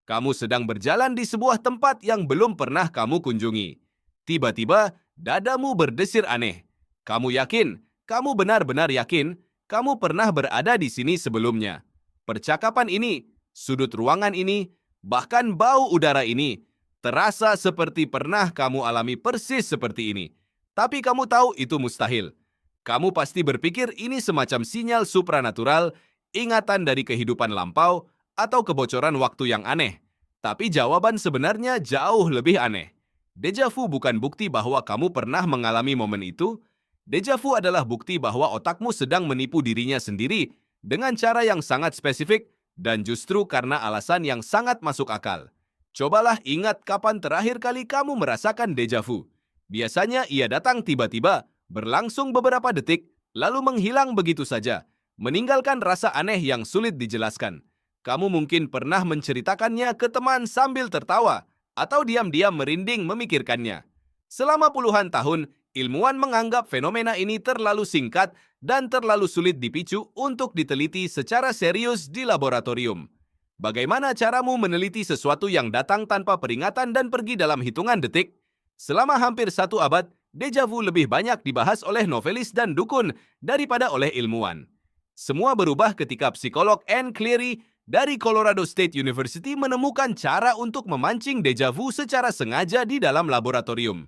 Kamu sedang berjalan di sebuah tempat yang belum pernah kamu kunjungi. Tiba-tiba, dadamu berdesir aneh. Kamu yakin, kamu benar-benar yakin, kamu pernah berada di sini sebelumnya. Percakapan ini, sudut ruangan ini, bahkan bau udara ini, terasa seperti pernah kamu alami persis seperti ini. Tapi kamu tahu itu mustahil. Kamu pasti berpikir ini semacam sinyal supranatural, ingatan dari kehidupan lampau, atau kebocoran waktu yang aneh. Tapi jawaban sebenarnya jauh lebih aneh. Deja vu bukan bukti bahwa kamu pernah mengalami momen itu. Deja vu adalah bukti bahwa otakmu sedang menipu dirinya sendiri dengan cara yang sangat spesifik dan justru karena alasan yang sangat masuk akal. Cobalah ingat kapan terakhir kali kamu merasakan deja vu. Biasanya ia datang tiba-tiba, berlangsung beberapa detik, lalu menghilang begitu saja, meninggalkan rasa aneh yang sulit dijelaskan. Kamu mungkin pernah menceritakannya ke teman sambil tertawa, atau diam-diam merinding memikirkannya. Selama puluhan tahun, ilmuwan menganggap fenomena ini terlalu singkat dan terlalu sulit dipicu untuk diteliti secara serius di laboratorium. Bagaimana caramu meneliti sesuatu yang datang tanpa peringatan dan pergi dalam hitungan detik? Selama hampir 1 abad, deja vu lebih banyak dibahas oleh novelis dan dukun daripada oleh ilmuwan. Semua berubah ketika psikolog Anne Cleary dari Colorado State University menemukan cara untuk memancing deja vu secara sengaja di dalam laboratorium.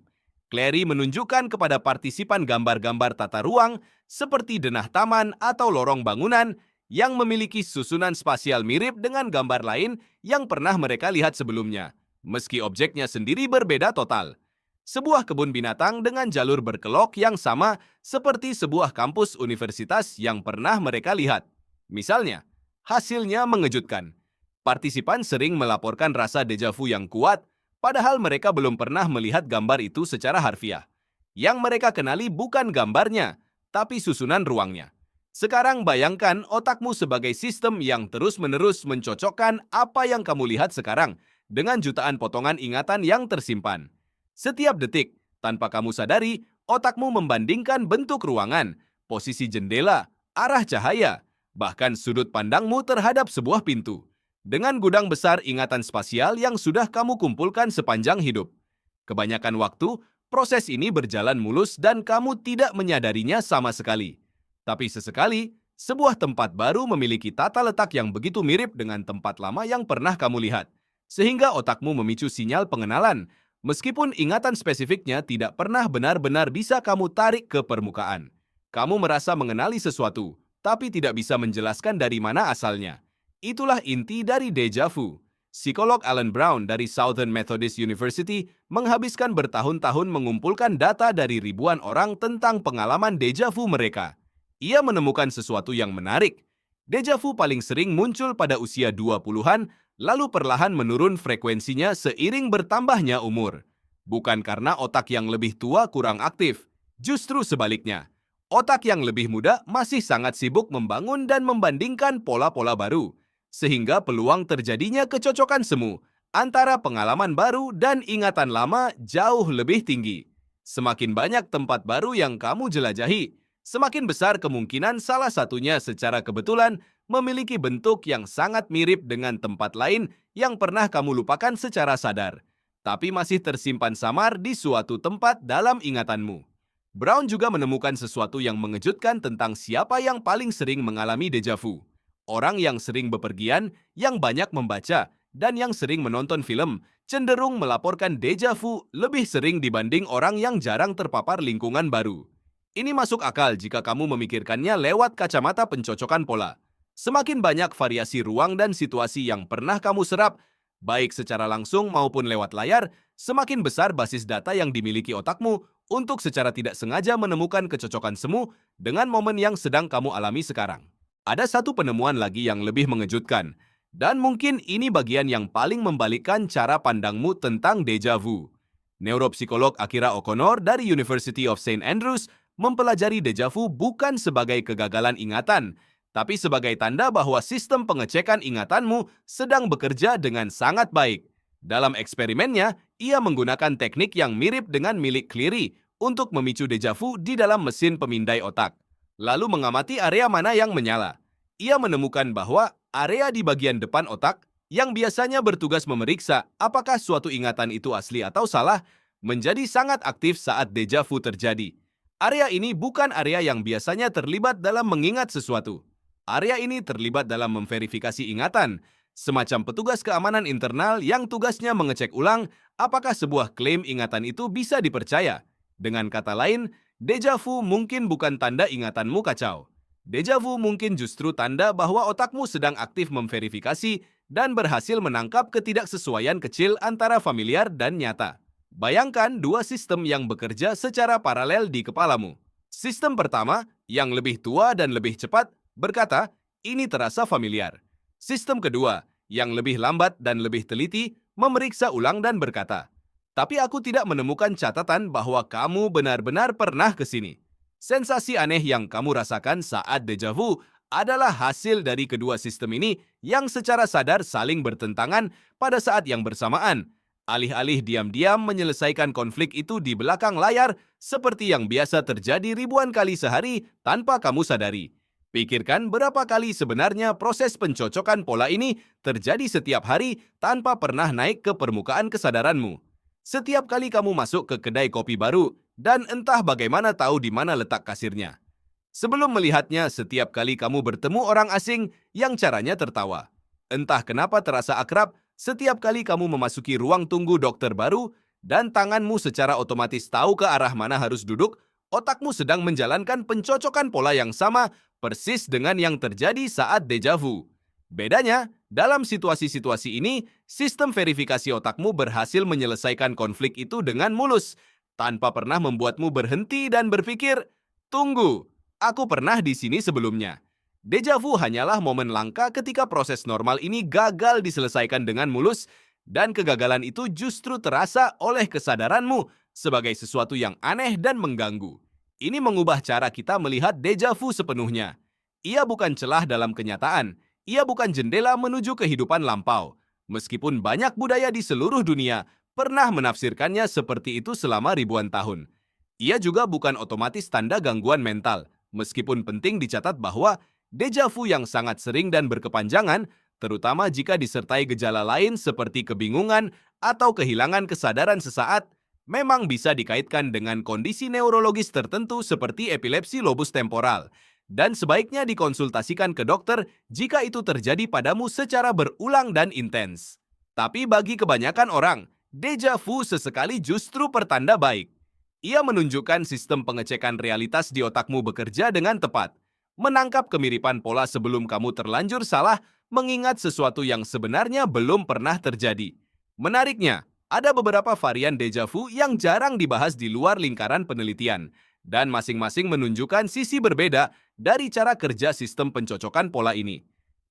Cleary menunjukkan kepada partisipan gambar-gambar tata ruang seperti denah taman atau lorong bangunan yang memiliki susunan spasial mirip dengan gambar lain yang pernah mereka lihat sebelumnya, meski objeknya sendiri berbeda total. Sebuah kebun binatang dengan jalur berkelok yang sama seperti sebuah kampus universitas yang pernah mereka lihat. Misalnya, hasilnya mengejutkan. Partisipan sering melaporkan rasa deja vu yang kuat, padahal mereka belum pernah melihat gambar itu secara harfiah. Yang mereka kenali bukan gambarnya, tapi susunan ruangnya. Sekarang bayangkan otakmu sebagai sistem yang terus-menerus mencocokkan apa yang kamu lihat sekarang dengan jutaan potongan ingatan yang tersimpan. Setiap detik, tanpa kamu sadari, otakmu membandingkan bentuk ruangan, posisi jendela, arah cahaya, bahkan sudut pandangmu terhadap sebuah pintu, dengan gudang besar ingatan spasial yang sudah kamu kumpulkan sepanjang hidup. Kebanyakan waktu, proses ini berjalan mulus dan kamu tidak menyadarinya sama sekali. Tapi sesekali, sebuah tempat baru memiliki tata letak yang begitu mirip dengan tempat lama yang pernah kamu lihat, sehingga otakmu memicu sinyal pengenalan, meskipun ingatan spesifiknya tidak pernah benar-benar bisa kamu tarik ke permukaan. Kamu merasa mengenali sesuatu, tapi tidak bisa menjelaskan dari mana asalnya. Itulah inti dari deja vu. Psikolog Alan Brown dari Southern Methodist University menghabiskan bertahun-tahun mengumpulkan data dari ribuan orang tentang pengalaman deja vu mereka. Ia menemukan sesuatu yang menarik. Deja vu paling sering muncul pada usia 20-an, lalu perlahan menurun frekuensinya seiring bertambahnya umur. Bukan karena otak yang lebih tua kurang aktif, justru sebaliknya. Otak yang lebih muda masih sangat sibuk membangun dan membandingkan pola-pola baru, sehingga peluang terjadinya kecocokan semu antara pengalaman baru dan ingatan lama jauh lebih tinggi. Semakin banyak tempat baru yang kamu jelajahi, semakin besar kemungkinan salah satunya secara kebetulan memiliki bentuk yang sangat mirip dengan tempat lain yang pernah kamu lupakan secara sadar, tapi masih tersimpan samar di suatu tempat dalam ingatanmu. Brown juga menemukan sesuatu yang mengejutkan tentang siapa yang paling sering mengalami deja vu. Orang yang sering bepergian, yang banyak membaca, dan yang sering menonton film cenderung melaporkan deja vu lebih sering dibanding orang yang jarang terpapar lingkungan baru. Ini masuk akal jika kamu memikirkannya lewat kacamata pencocokan pola. Semakin banyak variasi ruang dan situasi yang pernah kamu serap, baik secara langsung maupun lewat layar, semakin besar basis data yang dimiliki otakmu untuk secara tidak sengaja menemukan kecocokan semu dengan momen yang sedang kamu alami sekarang. Ada satu penemuan lagi yang lebih mengejutkan, dan mungkin ini bagian yang paling membalikkan cara pandangmu tentang deja vu. Neuropsikolog Akira O'Connor dari University of St. Andrews mempelajari deja vu bukan sebagai kegagalan ingatan, tapi sebagai tanda bahwa sistem pengecekan ingatanmu sedang bekerja dengan sangat baik. Dalam eksperimennya, ia menggunakan teknik yang mirip dengan milik Cleary untuk memicu deja vu di dalam mesin pemindai otak, lalu mengamati area mana yang menyala. Ia menemukan bahwa area di bagian depan otak, yang biasanya bertugas memeriksa apakah suatu ingatan itu asli atau salah, menjadi sangat aktif saat deja vu terjadi. Area ini bukan area yang biasanya terlibat dalam mengingat sesuatu. Area ini terlibat dalam memverifikasi ingatan, semacam petugas keamanan internal yang tugasnya mengecek ulang apakah sebuah klaim ingatan itu bisa dipercaya. Dengan kata lain, deja vu mungkin bukan tanda ingatanmu kacau. Deja vu mungkin justru tanda bahwa otakmu sedang aktif memverifikasi dan berhasil menangkap ketidaksesuaian kecil antara familiar dan nyata. Bayangkan dua sistem yang bekerja secara paralel di kepalamu. Sistem pertama, yang lebih tua dan lebih cepat, berkata, ini terasa familiar. Sistem kedua, yang lebih lambat dan lebih teliti, memeriksa ulang dan berkata, tapi aku tidak menemukan catatan bahwa kamu benar-benar pernah ke sini. Sensasi aneh yang kamu rasakan saat deja vu adalah hasil dari kedua sistem ini yang secara sadar saling bertentangan pada saat yang bersamaan. Alih-alih diam-diam menyelesaikan konflik itu di belakang layar seperti yang biasa terjadi ribuan kali sehari tanpa kamu sadari. Pikirkan berapa kali sebenarnya proses pencocokan pola ini terjadi setiap hari tanpa pernah naik ke permukaan kesadaranmu. Setiap kali kamu masuk ke kedai kopi baru dan entah bagaimana tahu di mana letak kasirnya. Sebelum melihatnya, setiap kali kamu bertemu orang asing yang caranya tertawa. Entah kenapa terasa akrab setiap kali kamu memasuki ruang tunggu dokter baru dan tanganmu secara otomatis tahu ke arah mana harus duduk, otakmu sedang menjalankan pencocokan pola yang sama persis dengan yang terjadi saat deja vu. Bedanya, dalam situasi-situasi ini, sistem verifikasi otakmu berhasil menyelesaikan konflik itu dengan mulus, tanpa pernah membuatmu berhenti dan berpikir, tunggu, aku pernah di sini sebelumnya. Deja vu hanyalah momen langka ketika proses normal ini gagal diselesaikan dengan mulus, dan kegagalan itu justru terasa oleh kesadaranmu sebagai sesuatu yang aneh dan mengganggu. Ini mengubah cara kita melihat deja vu sepenuhnya. Ia bukan celah dalam kenyataan, ia bukan jendela menuju kehidupan lampau. Meskipun banyak budaya di seluruh dunia pernah menafsirkannya seperti itu selama ribuan tahun. Ia juga bukan otomatis tanda gangguan mental, meskipun penting dicatat bahwa deja vu yang sangat sering dan berkepanjangan, terutama jika disertai gejala lain seperti kebingungan atau kehilangan kesadaran sesaat, memang bisa dikaitkan dengan kondisi neurologis tertentu seperti epilepsi lobus temporal, dan sebaiknya dikonsultasikan ke dokter jika itu terjadi padamu secara berulang dan intens. Tapi bagi kebanyakan orang, deja vu sesekali justru pertanda baik. Ia menunjukkan sistem pengecekan realitas di otakmu bekerja dengan tepat, menangkap kemiripan pola sebelum kamu terlanjur salah mengingat sesuatu yang sebenarnya belum pernah terjadi. Menariknya, ada beberapa varian deja vu yang jarang dibahas di luar lingkaran penelitian, dan masing-masing menunjukkan sisi berbeda dari cara kerja sistem pencocokan pola ini.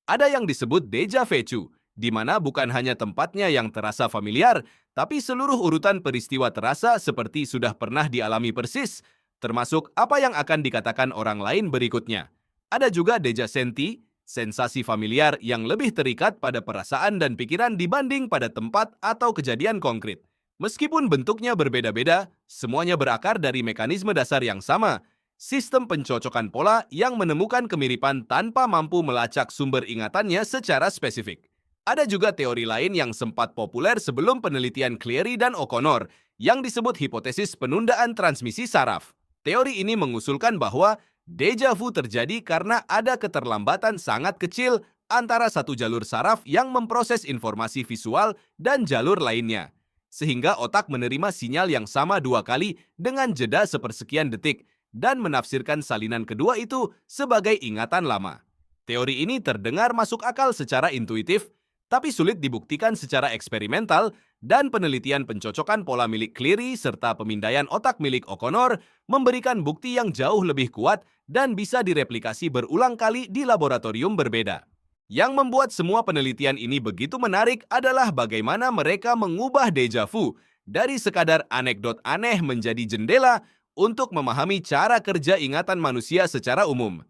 Ada yang disebut deja vu, di mana bukan hanya tempatnya yang terasa familiar, tapi seluruh urutan peristiwa terasa seperti sudah pernah dialami persis, termasuk apa yang akan dikatakan orang lain berikutnya. Ada juga deja senti, sensasi familiar yang lebih terikat pada perasaan dan pikiran dibanding pada tempat atau kejadian konkret. Meskipun bentuknya berbeda-beda, semuanya berakar dari mekanisme dasar yang sama, sistem pencocokan pola yang menemukan kemiripan tanpa mampu melacak sumber ingatannya secara spesifik. Ada juga teori lain yang sempat populer sebelum penelitian Cleary dan O'Connor, yang disebut hipotesis penundaan transmisi saraf. Teori ini mengusulkan bahwa deja vu terjadi karena ada keterlambatan sangat kecil antara satu jalur saraf yang memproses informasi visual dan jalur lainnya, sehingga otak menerima sinyal yang sama dua kali dengan jeda sepersekian detik dan menafsirkan salinan kedua itu sebagai ingatan lama. Teori ini terdengar masuk akal secara intuitif, tapi sulit dibuktikan secara eksperimental, dan penelitian pencocokan pola milik Cleary serta pemindaian otak milik O'Connor memberikan bukti yang jauh lebih kuat dan bisa direplikasi berulang kali di laboratorium berbeda. Yang membuat semua penelitian ini begitu menarik adalah bagaimana mereka mengubah deja vu dari sekadar anekdot aneh menjadi jendela untuk memahami cara kerja ingatan manusia secara umum.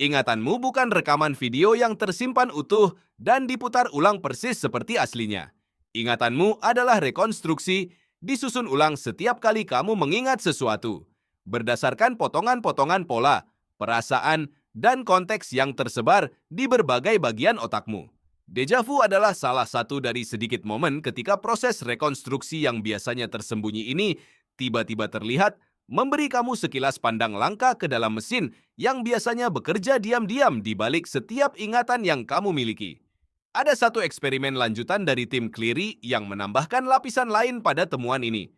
Ingatanmu bukan rekaman video yang tersimpan utuh dan diputar ulang persis seperti aslinya. Ingatanmu adalah rekonstruksi disusun ulang setiap kali kamu mengingat sesuatu, berdasarkan potongan-potongan pola, perasaan, dan konteks yang tersebar di berbagai bagian otakmu. Deja vu adalah salah satu dari sedikit momen ketika proses rekonstruksi yang biasanya tersembunyi ini tiba-tiba terlihat, memberi kamu sekilas pandang langka ke dalam mesin yang biasanya bekerja diam-diam di balik setiap ingatan yang kamu miliki. Ada satu eksperimen lanjutan dari tim Cleary yang menambahkan lapisan lain pada temuan ini.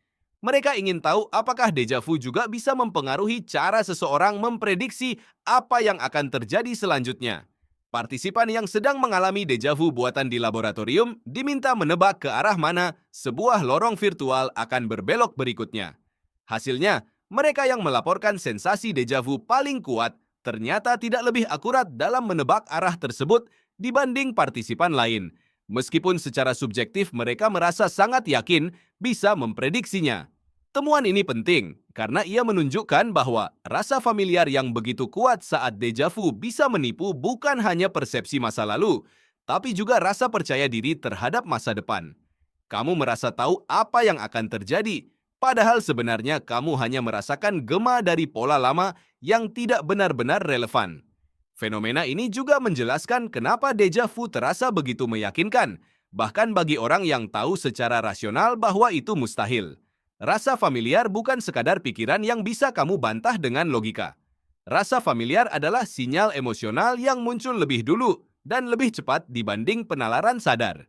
Mereka ingin tahu apakah deja vu juga bisa mempengaruhi cara seseorang memprediksi apa yang akan terjadi selanjutnya. Partisipan yang sedang mengalami deja vu buatan di laboratorium diminta menebak ke arah mana sebuah lorong virtual akan berbelok berikutnya. Hasilnya, mereka yang melaporkan sensasi deja vu paling kuat ternyata tidak lebih akurat dalam menebak arah tersebut dibanding partisipan lain, meskipun secara subjektif mereka merasa sangat yakin bisa memprediksinya. Temuan ini penting karena ia menunjukkan bahwa rasa familiar yang begitu kuat saat deja vu bisa menipu bukan hanya persepsi masa lalu, tapi juga rasa percaya diri terhadap masa depan. Kamu merasa tahu apa yang akan terjadi, padahal sebenarnya kamu hanya merasakan gema dari pola lama yang tidak benar-benar relevan. Fenomena ini juga menjelaskan kenapa deja vu terasa begitu meyakinkan, bahkan bagi orang yang tahu secara rasional bahwa itu mustahil. Rasa familiar bukan sekadar pikiran yang bisa kamu bantah dengan logika. Rasa familiar adalah sinyal emosional yang muncul lebih dulu dan lebih cepat dibanding penalaran sadar.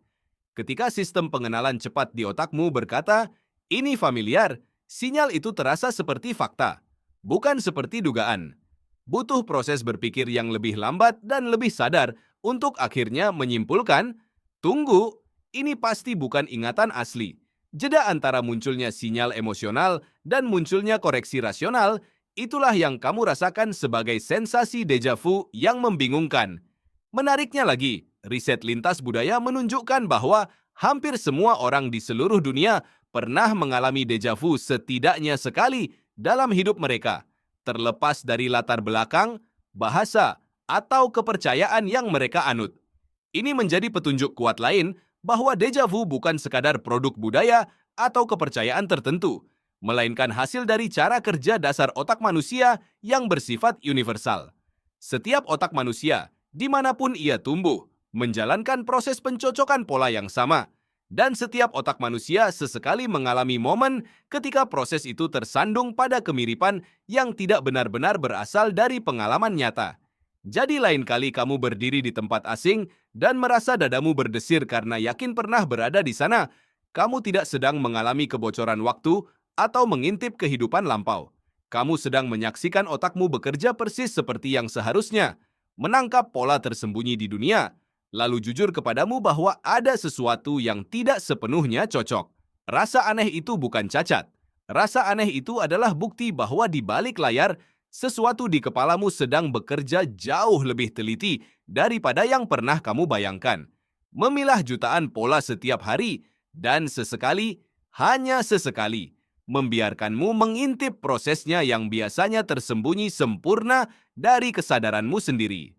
Ketika sistem pengenalan cepat di otakmu berkata, "Ini familiar," sinyal itu terasa seperti fakta, bukan seperti dugaan. Butuh proses berpikir yang lebih lambat dan lebih sadar untuk akhirnya menyimpulkan, tunggu, ini pasti bukan ingatan asli. Jeda antara munculnya sinyal emosional dan munculnya koreksi rasional, itulah yang kamu rasakan sebagai sensasi deja vu yang membingungkan. Menariknya lagi, riset lintas budaya menunjukkan bahwa hampir semua orang di seluruh dunia pernah mengalami deja vu setidaknya sekali dalam hidup mereka, terlepas dari latar belakang, bahasa, atau kepercayaan yang mereka anut. Ini menjadi petunjuk kuat lain bahwa deja vu bukan sekadar produk budaya atau kepercayaan tertentu, melainkan hasil dari cara kerja dasar otak manusia yang bersifat universal. Setiap otak manusia, dimanapun ia tumbuh, menjalankan proses pencocokan pola yang sama, dan setiap otak manusia sesekali mengalami momen ketika proses itu tersandung pada kemiripan yang tidak benar-benar berasal dari pengalaman nyata. Jadi lain kali kamu berdiri di tempat asing dan merasa dadamu berdesir karena yakin pernah berada di sana, kamu tidak sedang mengalami kebocoran waktu atau mengintip kehidupan lampau. Kamu sedang menyaksikan otakmu bekerja persis seperti yang seharusnya, menangkap pola tersembunyi di dunia, lalu jujur kepadamu bahwa ada sesuatu yang tidak sepenuhnya cocok. Rasa aneh itu bukan cacat. Rasa aneh itu adalah bukti bahwa di balik layar, sesuatu di kepalamu sedang bekerja jauh lebih teliti daripada yang pernah kamu bayangkan. Memilah jutaan pola setiap hari, dan sesekali, hanya sesekali, membiarkanmu mengintip prosesnya yang biasanya tersembunyi sempurna dari kesadaranmu sendiri.